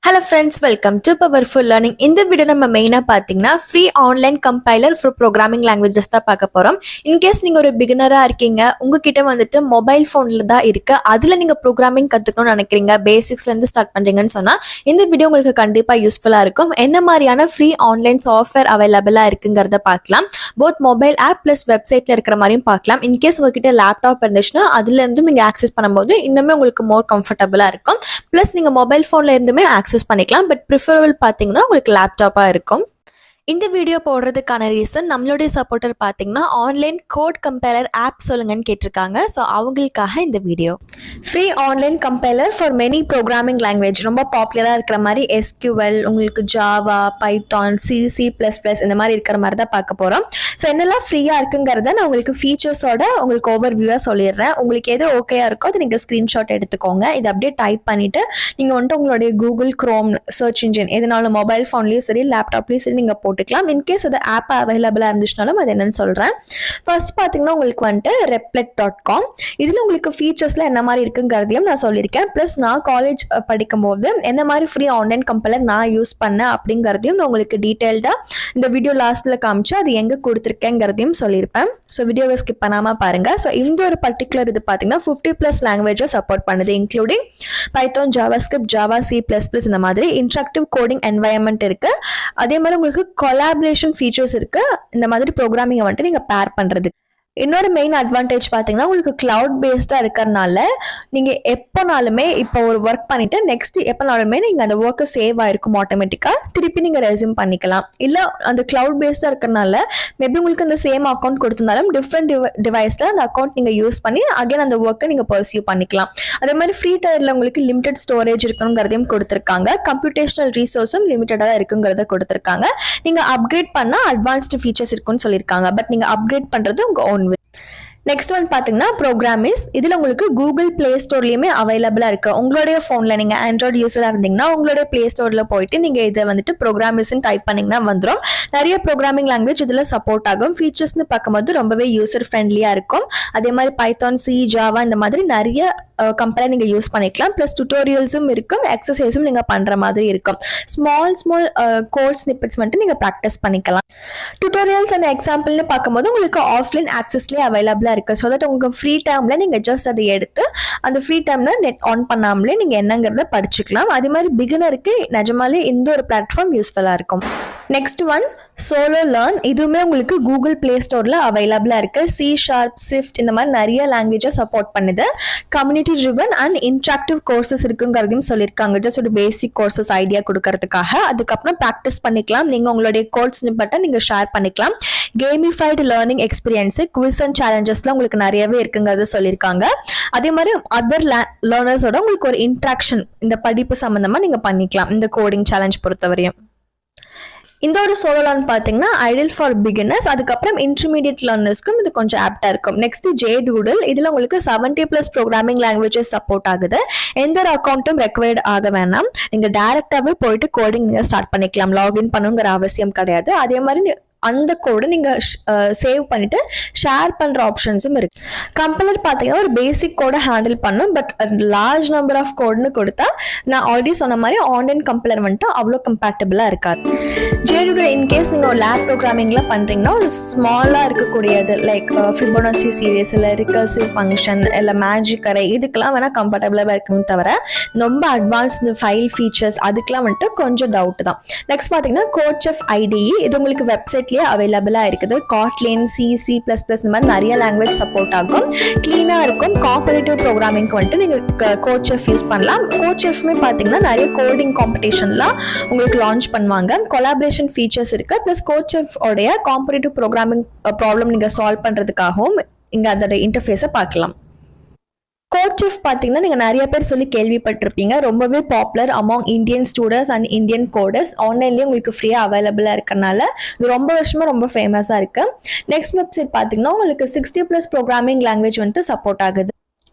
Hello friends, welcome to Powerful Learning. In the video நம்ம மெயினா பாத்தீங்கன்னா free online compiler for programming languages தான் பார்க்க போறோம். In case நீங்க ஒரு பிகினரா இருக்கீங்க, உங்ககிட்ட வந்துட்டு மொபைல் போன்ல தான் இருக்கு, அதுல நீங்க ப்ரோக்ராமிங் கத்துக்கணும்னு நினைக்கிறீங்க, பேசிக்ஸ்ல இருந்து ஸ்டார்ட் பண்றீங்கன்னு சொன்னா இந்த வீடியோ உங்களுக்கு கண்டிப்பா யூஸ்ஃபுல்லா இருக்கும். என்ன மாதிரியான ஃப்ரீ ஆன்லைன் சாஃப்ட்வேர் அவைலபிளா இருக்குங்கிறத பார்க்கலாம். போத் மொபைல் ஆப் பிளஸ் வெப்சைட்ல இருக்கிற மாதிரியும் பார்க்கலாம். இன்கேஸ் உங்ககிட்ட லேப்டாப் இருந்துச்சுன்னா அதுல இருந்து நீங்க ஆக்சஸ் பண்ணும்போது இன்னுமே உங்களுக்கு மோர் கம்ஃபர்டபுளா இருக்கும். பிளஸ் நீங்க மொபைல் போன்ல இருந்துமே ஆக்சஸ் பண்ணிக்கலாம். பட் ப்ரிஃபரபிள் பார்த்தீங்கன்னா உங்களுக்கு லேப்டாப்பா இருக்கும். இந்த வீடியோ போடுறதுக்கான ரீசன் நம்மளுடைய சப்போர்ட்டர் பார்த்தீங்கன்னா ஆன்லைன் கோட் கம்பைலர் ஆப் சொல்லுங்கன்னு கேட்டிருக்காங்க. ஸோ அவங்களுக்காக இந்த video. Free online compiler for many programming language, ரொம்ப பாப்புலராக இருக்கிற மாதிரி SQL, உங்களுக்கு ஜாவா, பைத்தான், C++ இந்த மாதிரி இருக்கிற மாதிரி தான் பார்க்க போகிறோம். ஸோ என்னெல்லாம் ஃப்ரீயாக இருக்குங்கிறத நான் உங்களுக்கு ஃபீச்சர்ஸோட உங்களுக்கு ஓவர் வியூவாக சொல்லிடுறேன். உங்களுக்கு எது ஓகேயா இருக்கோ அது நீங்கள் ஸ்க்ரீன்ஷாட் எடுத்துக்கோங்க. இதை அப்படியே டைப் பண்ணிவிட்டு நீங்கள் வந்துட்டு உங்களுடைய கூகுள் க்ரோம் சர்ச் இன்ஜின் எதுனாலும் மொபைல் ஃபோன்லேயும் சரி லேப்டாப்லேயும் சரி நீங்கள் போட்டுக்கலாம். இன்கேஸ் அது ஆப் அவைலபிளாக இருந்துச்சுனாலும் அது என்னன்னு சொல்கிறேன். ஃபர்ஸ்ட் பார்த்தீங்கன்னா உங்களுக்கு வந்துட்டு replet.com, இதில் உங்களுக்கு ஃபீச்சர்ஸில் என்ன மாதிரி இருக்குங்கிறதையும் நான் சொல்லியிருக்கேன். ப்ளஸ் நான் காலேஜ் படிக்கும்போது என்ன மாதிரி ஃப்ரீ ஆன்லைன் கம்பைலர் நான் யூஸ் பண்ணேன் அப்படிங்கிறதையும் நான் உங்களுக்கு டீட்டெயில்டாக இந்த வீடியோ லாஸ்ட்டில் காமிச்சு அது எங்கே கொடுத்துருக்கேங்கிறதையும் சொல்லியிருப்பேன். ஸோ வீடியோவை ஸ்கிப் பண்ணாமல் பாருங்கள். ஸோ இந்த ஒரு பர்டிகுலர் இது பார்த்தீங்கன்னா 50+ லாங்குவேஜை சப்போர்ட் பண்ணுது, including Python, JavaScript, Java, C++ இந்த மாதிரி இன்ட்ராக்டிவ் கோடிங் என்வாயன்மெண்ட் இருக்குது. அதே மாதிரி உங்களுக்கு கொலாபரேஷன் ஃபீச்சர்ஸ் இருக்கு. இந்த மாதிரி ப்ரோக்ராமிங்கை வந்துட்டு நீங்க பேர் பண்றது. இன்னொரு மெயின் அட்வான்டேஜ் பார்த்தீங்கன்னா உங்களுக்கு கிளவுட் பேஸ்டாக இருக்கிறனால நீங்கள் எப்போனாலுமே இப்போ ஒரு ஒர்க் பண்ணிவிட்டு நெக்ஸ்ட் எப்போனாலுமே நீங்கள் அந்த ஒர்க்கை சேவ் ஆகிருக்கும் ஆட்டோமேட்டிக்காக, திருப்பி நீங்கள் ரெஸ்யூம் பண்ணிக்கலாம். இல்லை அந்த கிளவுட் பேஸ்டாக இருக்கிறனால மேபி உங்களுக்கு அந்த சேம் அக்கௌண்ட் கொடுத்திருந்தாலும் டிஃப்ரெண்ட் டிவைஸில் அந்த அக்கௌண்ட் நீங்கள் யூஸ் பண்ணி அகைன் அந்த ஒர்க்கை நீங்கள் பர்சியூ பண்ணிக்கலாம். அதே மாதிரி ஃப்ரீ டயரில் உங்களுக்கு லிமிடெட் ஸ்டோரேஜ் இருக்கணுங்கிறதையும் கொடுத்துருக்காங்க. கம்ப்யூட்டேஷனல் ரிசோர்ஸும் லிமிட்டடாக இருக்குங்கிறத கொடுத்துருக்காங்க. நீங்கள் அப்கிரேட் பண்ணால் அட்வான்ஸ்டு ஃபீச்சர்ஸ் இருக்குன்னு சொல்லியிருக்காங்க. பட் நீங்கள் அப்கிரேட் பண்ணுறது உங்கள் ஓன். நெக்ஸ்ட் ஒன் பார்த்தீங்கன்னா ப்ரோக்ராமிஸ். இதில் உங்களுக்கு கூகுள் பிளே ஸ்டோர்லையுமே அவைலபிளாக இருக்குது. உங்களுடைய ஃபோனில் நீங்கள் ஆண்ட்ராய்டு யூஸராக இருந்தீங்கன்னா உங்களுடைய பிளே ஸ்டோரில் போயிட்டு நீங்கள் இதை வந்துட்டு ப்ரோக்ராமிஸ்ன்னு டைப் பண்ணிங்கன்னா வந்துடும். நிறைய ப்ரோக்ராமிங் லாங்குவேஜ் இதில் சப்போர்ட் ஆகும். ஃபீச்சர்ஸ்னு பார்க்கும்போது ரொம்பவே யூசர் ஃப்ரெண்ட்லியாக இருக்கும். அதே மாதிரி பைத்தான், C, ஜாவா இந்த மாதிரி நிறைய கம்பெனி நீங்கள் யூஸ் பண்ணிக்கலாம். ப்ளஸ் டுட்டோரியல்ஸும் இருக்கும், எக்ஸசைஸும் நீங்கள் பண்ணுற மாதிரி இருக்கும். ஸ்மால் கோட் ஸ்னிப்பெட்ஸ் வந்துட்டு நீங்கள் ப்ராக்டிஸ் பண்ணிக்கலாம். டுட்டோரியல்ஸ் அண்ட் எக்ஸாம்பிள்னு பார்க்கும்போது உங்களுக்கு ஆஃப்லைன் ஆக்சஸ்லேயே அவைலபிளாக இருக்கு. ஸோ தட் உங்கள் ஃப்ரீ டைம்ல நீங்க ஜஸ்ட் அதை எடுத்து அந்த ஃப்ரீ டைம்ல நெட் ஆன் பண்ணாமலே நீங்க என்னங்கிறத படிச்சுக்கலாம். அதே மாதிரி பிகினருக்கு நிஜமாலே இந்த ஒரு பிளாட்ஃபார்ம் யூஸ்ஃபுல்லா இருக்கும். Next one solo learn. இதுவுமே உங்களுக்கு கூகுள் பிளே ஸ்டோர்ல அவைலபிளா இருக்கு. C#, Swift இந்த மாதிரி நிறைய லாங்குவேஜை சப்போர்ட் பண்ணுது. Community driven and interactive courses இருக்குங்கிறதையும் சொல்லியிருக்காங்க. ஜஸ்ட் ஒரு பேசிக் கோர்சஸ் ஐடியா கொடுக்கறதுக்காக. அதுக்கப்புறம் ப்ராக்டிஸ் பண்ணிக்கலாம். நீங்க உங்களுடைய கோட் ஸ்னிப்பெட்டை நீங்க ஷேர் பண்ணிக்கலாம். கேமிஃபைடு லேர்னிங் எக்ஸ்பீரியன்ஸ், குவிஸ் அண்ட் சேலஞ்சஸ்லாம் உங்களுக்கு நிறையவே இருக்குங்கிறத சொல்லியிருக்காங்க. அதே மாதிரி அதர் லேர்னர்ஸோட உங்களுக்கு ஒரு இன்ட்ராக்ஷன் இந்த படிப்பு சம்பந்தமா நீங்க பண்ணிக்கலாம் இந்த கோடிங் சேலஞ்ச் பொறுத்தவரையும். இந்த ஒரு சோலோ லேர்ன் பார்த்தீங்கன்னா ஐடியல் ஃபார் பிகினர்ஸ். அதுக்கப்புறம் இன்டர்மீடியட் லேர்னர்ஸ்க்கும் இது கொஞ்சம் ஆப்டா இருக்கும். Next JDoodle. இதில் உங்களுக்கு 70+ ப்ரோக்ராமிங் லாங்குவேஜஸ் சப்போர்ட் ஆகுது. எந்த ஒரு அக்கௌண்ட்டும் ரெக்வயர்ட் ஆக வேணாம். நீங்கள் டைரக்டாகவே போயிட்டு கோடிங் நீங்கள் ஸ்டார்ட் பண்ணிக்கலாம். லாகின் பண்ணுங்கிற அவசியம் கிடையாது. அதே மாதிரி அந்த கோடை நீங்கள் சேவ் பண்ணிட்டு ஷேர் பண்ணுற ஆப்ஷன்ஸும் இருக்கு. கம்பைலர் பார்த்தீங்கன்னா ஒரு பேசிக் கோடை ஹேண்டில் பண்ணும். பட் லார்ஜ் நம்பர் ஆஃப் கோடுன்னு கொடுத்தா நான் ஆல்ரெடி சொன்ன மாதிரி ஆன்லைன் கம்பைலர் வந்துட்டு அவ்வளோ கம்பேட்டபிளாக இருக்காது. JDoodle இன்கேஸ் நீங்கள் ஒரு லேப் ப்ரோக்ராமிங்லாம் பண்ணுறீங்கன்னா ஒரு ஸ்மாலாக இருக்கக்கூடியது லைக் ஃபிபோனசி சீரீஸ், இல்லை ரிகர்சிவ் ஃபங்க்ஷன், இல்லை மேஜிக் அரே, இதுக்கெல்லாம் வேணால் கம்பேட்டபிளாக இருக்கணும். தவிர ரொம்ப அட்வான்ஸ் இந்த ஃபைல் ஃபீச்சர்ஸ் அதுக்கெல்லாம் வந்துட்டு கொஞ்சம் டவுட் தான். நெக்ஸ்ட் பார்த்தீங்கன்னா கோச்செஃப் IDE. இது உங்களுக்கு வெப்சைட் அவைலபிளா இருக்குது. காட்லின், C++ இந்த மாதிரி நிறைய லாங்குவேஜ் சப்போர்ட் ஆகும். கிளீனா இருக்கும். காம்படிட்டிவ் ப்ரோக்ராமிங்க்கு வந்துட்டு நீங்க கோச்செஃப் யூஸ் பண்ணலாம். கோச்செஃப்மே பாத்தீங்கன்னா நிறைய கோடிங் காம்படிஷன்லாம் உங்களுக்கு லான்ச் பண்ணுவாங்க. கொலாபரேஷன் ஃபீச்சர்ஸ் இருக்கு. பிளஸ் கோச்செஃப் உடைய காம்படிட்டிவ் ப்ரோக்ராமிங் ப்ராப்ளம் நீங்க சால்வ் பண்றதுக்காகவும் இங்க அதோட இன்டர்ஃபேஸை பார்க்கலாம். கோச்செஃப் பார்த்தீங்கன்னா நீங்கள் நிறைய பேர் சொல்லி கேள்விப்பட்டிருப்பீங்க. ரொம்பவே popular among Indian students and Indian coders. ஆன்லைன்லேயே உங்களுக்கு ஃப்ரீயாக அவைலபிளாக இருக்கனால இது ரொம்ப வருஷமாக ரொம்ப ஃபேமஸாக இருக்கு. நெக்ஸ்ட் வெப்சைட் பார்த்தீங்கன்னா உங்களுக்கு 60+ ப்ரோக்ராமிங் லாங்குவேஜ் வந்துட்டு சப்போர்ட் ஆகுது.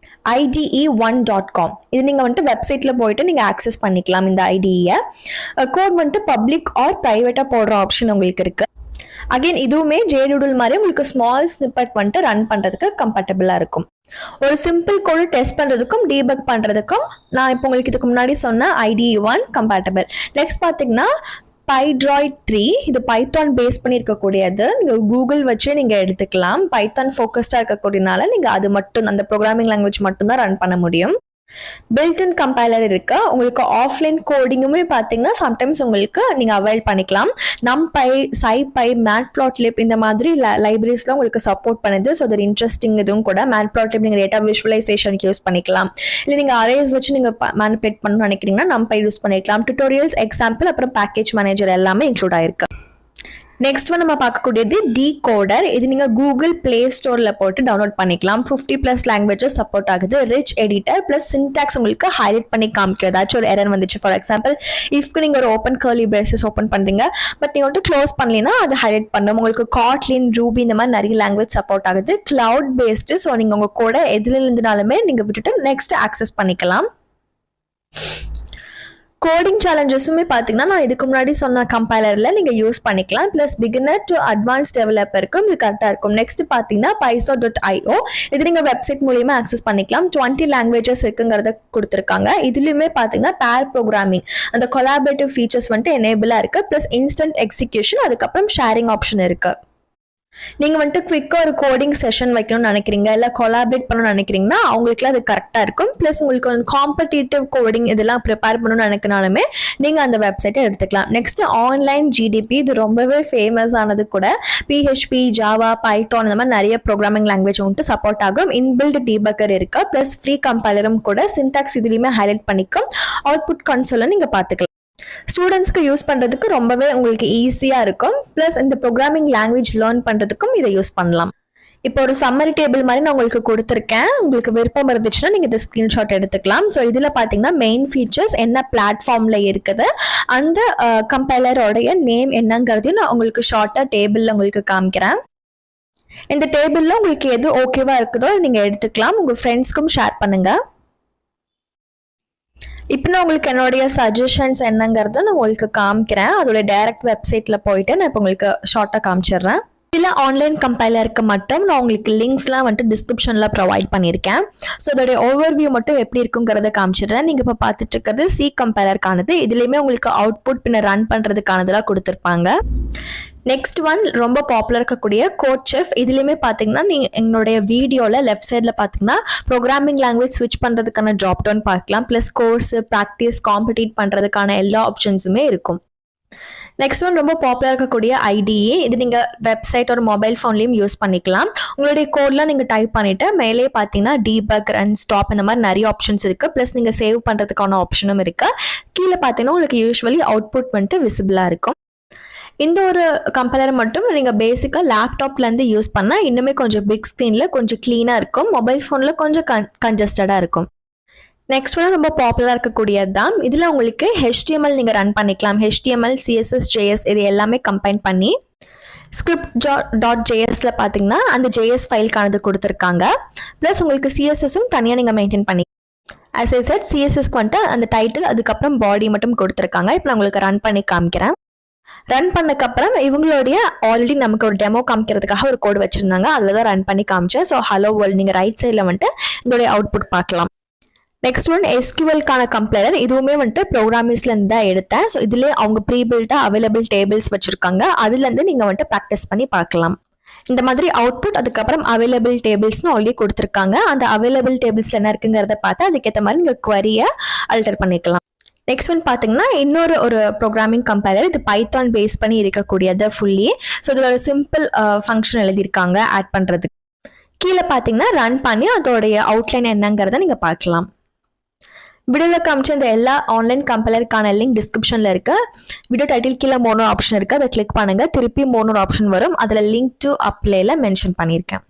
IDE1.com. இது நீங்கள் வந்துட்டு வெப்சைட்டில் போயிட்டு நீங்கள் ஆக்சஸ் பண்ணிக்கலாம். இந்த IDE கோட் வந்துட்டு பப்ளிக் ஆர் ப்ரைவேட்டாக போடுற ஆப்ஷன் உங்களுக்கு இருக்குது. அகைன் இதுவுமே JDoodle மாதிரி உங்களுக்கு ஸ்மால் ஸ்னிப்பெட் வந்துட்டு ரன் பண்ணுறதுக்கு கம்ஃபர்டபுளாக இருக்கும். ஒரு சிம்பிள் கோடு டெஸ்ட் பண்ணுறதுக்கும் டீபக் பண்ணுறதுக்கும் நான் இப்போ உங்களுக்கு இதுக்கு முன்னாடி சொன்ன IDE1 கம்பேட்டபிள். நெக்ஸ்ட் பார்த்தீங்கன்னா பைட்ராய்ட் 3 இது பைத்தான் பேஸ் பண்ணி இருக்கக்கூடியது. நீங்கள் கூகுள் வச்சு நீங்கள் எடுத்துக்கலாம். பைத்தான் ஃபோக்கஸ்டாக இருக்கக்கூடியனால நீங்கள் அது மட்டும் அந்த ப்ரோக்ராமிங் லாங்குவேஜ் மட்டும்தான் ரன் பண்ண முடியும். பில்ட்-இன் கம்பைலர் இருக்கு. உங்களுக்கு ஆஃப்லைன் கோடிங்குமே பார்த்தீங்கன்னா சம்டைம்ஸ் உங்களுக்கு நீங்கள் அவைல் பண்ணிக்கலாம். நம்பை, SciPy, Matplotlib இந்த மாதிரி லைப்ரரிஸ்லாம் உங்களுக்கு சப்போர்ட் பண்ணுது. ஸோ அது இன்ட்ரெஸ்டிங் இதுவும் கூட. Matplotlib நீங்கள் டேட்டா விஷுவலைசேஷனுக்கு யூஸ் பண்ணிக்கலாம். இல்லை நீங்கள் அரேஸ் வச்சு நீங்கள் மேனிபுலேட் பண்ணணும்னு நினைக்கிறீங்கன்னா நம்பை யூஸ் பண்ணிக்கலாம். டியூட்டோரியல்ஸ், எக்ஸாம்பிள், அப்புறம் பேக்கேஜ் மேனேஜர் எல்லாமே இன்க்ளூட் ஆயிருக்கு. நெக்ஸ்ட் நம்ம பார்க்கக்கூடியது டிகோடர். இது நீங்கள் கூகுள் பிளே ஸ்டோரில் போட்டு டவுன்லோட் பண்ணிக்கலாம். 50+ லாங்குவேஜஸ் சப்போர்ட் ஆகுது. ரிச் எடிட்டர் ப்ளஸ் சின்டாக்ஸ் உங்களுக்கு ஹைலைட் பண்ணி காமிக்கும். ஏதாச்சும் ஒரு எரர் வந்துச்சு, ஃபார் எக்ஸாம்பிள் இஃப்க்கு நீங்கள் ஒரு ஓப்பன் கர்லி பிரேசஸ் ஓப்பன் பண்ணுறீங்க, பட் நீங்கள் வந்துட்டு க்ளோஸ் பண்ணலன்னா அது ஹைலைட் பண்ணும். உங்களுக்கு காட்லின், ரூபி இந்த மாதிரி நிறைய லாங்குவேஜ் சப்போர்ட் ஆகுது. Cloud based. ஸோ நீங்கள் உங்கள் கூட எதுல இருந்துனாலுமே நீங்கள் விட்டுட்டு நெக்ஸ்ட் ஆக்சஸ் பண்ணிக்கலாம். கோடிங் சேலஞ்சஸுமே பார்த்தீங்கன்னா நான் இதுக்கு முன்னாடி சொன்ன கம்பைலரில் நீங்கள் யூஸ் பண்ணிக்கலாம். ப்ளஸ் பிகினர் டு அட்வான்ஸ் டெவலப்பருக்கும் இது கரெக்டாக இருக்கும். நெக்ஸ்ட் பார்த்தீங்கன்னா python.io. இது நீங்கள் வெப்சைட் மூலியமா ஆக்சஸ் பண்ணிக்கலாம். 20 லாங்குவேஜஸ் இருக்குங்கிறத கொடுத்துருக்காங்க. இதுலையுமே பார்த்தீங்கன்னா பேர் ப்ரோக்ராமிங் அந்த கொலாபரேட்டிவ் ஃபீச்சர்ஸ் வந்துட்டு எனேபிளாக இருக்குது. ப்ளஸ் இன்ஸ்டன்ட் எக்ஸிக்யூஷன், அதுக்கப்புறம் ஷேரிங் ஆப்ஷன் இருக்குது. நீங்கள் வந்துட்டு குவிக்காக ஒரு கோடிங் செஷன் வைக்கணும்னு நினைக்கிறீங்க, இல்லை கொலாபரேட் பண்ணணும்னு நினைக்கிறீங்கன்னா அவங்களுக்குலாம் அது கரெக்டாக இருக்கும். ப்ளஸ் உங்களுக்கு வந்து காம்படிட்டிவ் கோடிங் இதெல்லாம் ப்ரிப்பேர் பண்ணணும்னு நினைக்கிறனாலுமே நீங்கள் அந்த வெப்சைட்டை எடுத்துக்கலாம். Next online GDP. இது ரொம்பவே ஃபேமஸ் ஆனது கூட. PHP, ஜாவா, பைத்தான் இந்த மாதிரி நிறைய ப்ரோக்ராமிங் லாங்குவேஜ் வந்துட்டு சப்போர்ட் ஆகும். இன்பில்ட் டீபக்கர் இருக்கு. ப்ளஸ் ஃப்ரீ கம்பைலரும் கூட. சின்டாக்ஸ் இதுலையுமே ஹைலைட் பண்ணிக்கும். அவுட்புட் கன்சோலை நீங்கள் பார்த்துக்கலாம். ஸ்டூடெண்ட்ஸ்க்கு யூஸ் பண்ணுறதுக்கு ரொம்பவே உங்களுக்கு ஈஸியாக இருக்கும். ப்ளஸ் இந்த ப்ரோக்ராமிங் லாங்குவேஜ் லேர்ன் பண்ணுறதுக்கும் இதை யூஸ் பண்ணலாம். இப்போ ஒரு சம்மரி டேபிள் மாதிரி நான் உங்களுக்கு கொடுத்துருக்கேன். உங்களுக்கு விருப்பம் இருந்துச்சுன்னா நீங்கள் இந்த ஸ்க்ரீன்ஷாட் எடுத்துக்கலாம். ஸோ இதில் பார்த்தீங்கன்னா மெயின் ஃபீச்சர்ஸ் என்ன பிளாட்ஃபார்மில் இருக்குது, அந்த கம்பைலரோடைய நேம் என்னங்கிறதையும் நான் உங்களுக்கு ஷார்ட்டாக டேபிளில் உங்களுக்கு காமிக்கிறேன். இந்த டேபிளில் உங்களுக்கு எது ஓகேவாக இருக்குதோ நீங்கள் எடுத்துக்கலாம். உங்கள் ஃப்ரெண்ட்ஸ்க்கும் ஷேர் பண்ணுங்கள். இப்போ நான் உங்களுக்கு என்னுடைய சஜஷன்ஸ் என்னங்கிறத நான் உங்களுக்கு காமிக்கிறேன். அதோட டைரக்ட் வெப்சைட்டில் போயிட்டு நான் இப்போ உங்களுக்கு ஷார்ட்டாக காமிச்சிடுறேன். இதில் ஆன்லைன் கம்பைலருக்கு மட்டும் நான் உங்களுக்கு லிங்க்ஸ்லாம் வந்துட்டு டிஸ்கிரிப்ஷனில் ப்ரொவைட் பண்ணியிருக்கேன். ஸோ அதோடைய ஓவர்வியூ மட்டும் எப்படி இருக்குங்கிறத காமிச்சிடுறேன். நீங்கள் இப்போ பார்த்துட்டு இருக்கிறது C கம்பைலருக்கானது. இதுலேயுமே உங்களுக்கு அவுட்புட் பின்ன ரன் பண்ணுறதுக்கானதெல்லாம் கொடுத்துருப்பாங்க. நெக்ஸ்ட் ஒன் ரொம்ப பாப்புலர் இருக்கக்கூடிய COURSERA. இதுலையுமே பார்த்தீங்கன்னா நீங்கள் எங்களுடைய வீடியோவில் லெஃப்ட் சைடில் பார்த்தீங்கன்னா ப்ரோக்ராமிங் லாங்குவேஜ் ஸ்விட்ச் பண்ணுறதுக்கான ட்ராப் டவுன் பார்க்கலாம். ப்ளஸ் கோர்ஸ், ப்ராக்டிஸ், காம்படிட் பண்ணுறதுக்கான எல்லா ஆப்ஷன்ஸுமே இருக்கும். நெக்ஸ்ட் ஒன் ரொம்ப பாப்புலர் இருக்கக்கூடிய IDE. இது நீங்கள் வெப்சைட் ஒரு மொபைல் ஃபோன்லேயும் யூஸ் பண்ணிக்கலாம். உங்களுடைய கோட்லாம் நீங்கள் டைப் பண்ணிவிட்டு மேலே பார்த்தீங்கன்னா டீபக், ரன், ஸ்டாப் இந்த மாதிரி நிறைய ஆப்ஷன்ஸ் இருக்குது. ப்ளஸ் நீங்கள் சேவ் பண்ணுறதுக்கான ஆப்ஷனும் இருக்குது. கீழே பார்த்தீங்கன்னா உங்களுக்கு யூஸ்வலி அவுட்புட் வந்துட்டு விசிபிளாக இருக்கும். இந்த ஒரு கம்பைலர் மட்டும் நீங்கள் பேசிக்காக லேப்டாப்லேருந்து யூஸ் பண்ணால் இன்னுமே கொஞ்சம் பிக் ஸ்க்ரீனில் கொஞ்சம் க்ளீனாக இருக்கும். மொபைல் ஃபோனில் கொஞ்சம் கன்ஜஸ்டடாக இருக்கும். நெக்ஸ்ட் ஒன்று ரொம்ப பாப்புலராக இருக்கக்கூடியது தான். இதில் உங்களுக்கு HTML நீங்கள் ரன் பண்ணிக்கலாம். HTML, CSS, JS இது எல்லாமே கம்பைன் பண்ணி script.jsல பார்த்தீங்கன்னா அந்த JS ஃபைலுக்கானது கொடுத்துருக்காங்க. ப்ளஸ் உங்களுக்கு CSSம் தனியாக நீங்கள் மெயின்டைன் பண்ணி as I said CSSக்கு வந்துட்டு அந்த டைட்டில் அதுக்கப்புறம் பாடி மட்டும் கொடுத்துருக்காங்க. இப்போ நான் உங்களுக்கு ரன் பண்ணி காமிக்கிறேன். ரன் பண்ணக்கப்புறம் இவங்களுடைய ஆல்ரெடி நமக்கு ஒரு டெமோ காமிக்கிறதுக்காக ஒரு கோடு வச்சுருந்தாங்க. அதில் தான் ரன் பண்ணி காமிச்சேன். ஸோ ஹலோ வேர்ல்ட் நீங்கள் ரைட் சைடில் வந்துட்டு இதோடைய அவுட்புட் பார்க்கலாம். நெக்ஸ்ட் ஒன் SQLக்கான கம்பைலர். இதுவுமே வந்துட்டு ப்ரோக்ராமிங்ஸ்லேருந்து தான் எடுத்தேன். ஸோ இதுலேயே அவங்க ப்ரீபில்டாக அவைலபிள் டேபிள்ஸ் வச்சுருக்காங்க. அதுலேருந்து நீங்கள் வந்துட்டு ப்ராக்டிஸ் பண்ணி பார்க்கலாம். இந்த மாதிரி அவுட்புட் அதுக்கப்புறம் அவைலபிள் டேபிள்ஸ்னு ஆல்ரெடி கொடுத்துருக்காங்க. அந்த அவைலபிள் டேபிள்ஸில் என்ன இருக்குங்கிறத பார்த்து அதுக்கேற்ற மாதிரி நீங்கள் குவரியை அல்டர் பண்ணிக்கலாம். நெக்ஸ்ட் ஒன் பார்த்தீங்கன்னா இன்னொரு ப்ரோக்ராமிங் கம்பைலர். இது பைத்தான் பேஸ் பண்ணி இருக்கக்கூடியது ஃபுல்லி. ஸோ இதில் ஒரு சிம்பிள் ஃபங்க்ஷன் எழுதியிருக்காங்க ஆட் பண்ணுறதுக்கு. கீழே பார்த்தீங்கன்னா ரன் பண்ணி அதோடைய அவுட்லைன் என்னங்கிறத நீங்கள் பார்க்கலாம். வீடியோவில் காமிச்ச இந்த எல்லா ஆன்லைன் கம்பைலருக்கான லிங்க் டிஸ்கிரிப்ஷனில் இருக்கு. வீடியோ டைட்டில் கீழே 3 ஆப்ஷன் இருக்குது. அதை கிளிக் பண்ணுங்கள். திருப்பி 3 ஆப்ஷன் வரும். அதில் லிங்க் டு அப்ளைல மென்ஷன் பண்ணியிருக்கேன்.